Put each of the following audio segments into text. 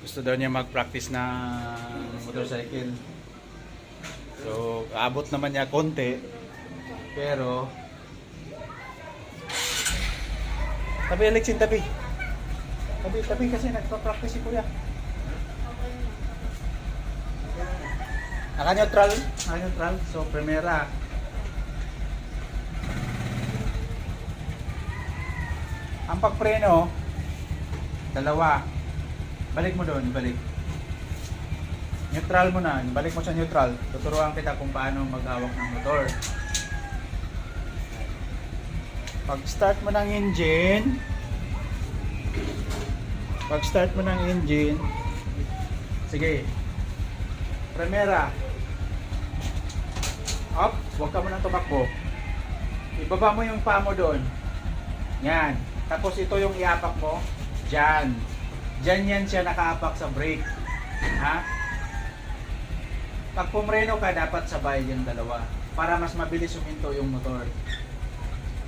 Gusto daw niya mag-practice ng motorcycle. So, abot naman niya konti. Pero tabi Alexin, tabi. Tabi kasi nagpa-practice si Kuya. Naka-neutral. Naka-neutral. So, primera. Ang pagpreno, dalawa. Balik mo doon, balik. Neutral mo na, balik mo sa neutral. Tuturuan kita kung paano maghawak ng motor. Pag start mo ng engine, sige. Primera. Up, huwag ka mo nang tumakbo. Ibaba mo yung paa mo doon. Yan. Tapos ito yung iapak mo. Diyan. Diyan yan siya nakaapak sa brake. Ha? Pag pumreno ka, dapat sabay yung dalawa. Para mas mabilis huminto yung motor.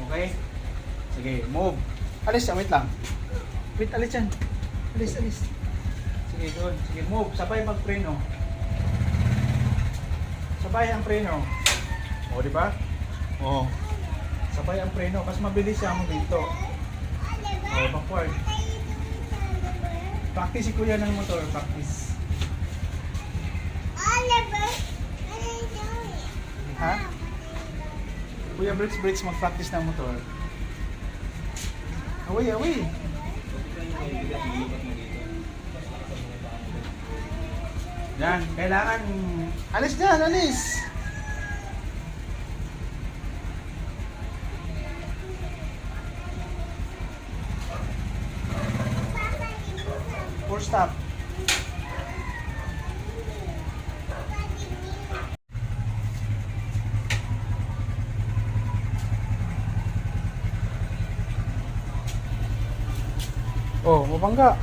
Okay? Sige, move. Alis, wait lang. Wait, alis yan. Alis. Sige, doon. Sige, move. Sabay magpreno. Sabay ang preno. O, di ba? O. Sabay ang preno. Mas mabilis siya huminto. O, backward. Practice si Kuya ng motor, practice. Ha? Kuya brakes, mag-practice ng motor. Away. Yan, kailangan alis dyan, alis. Full stop. Oh, mabangga.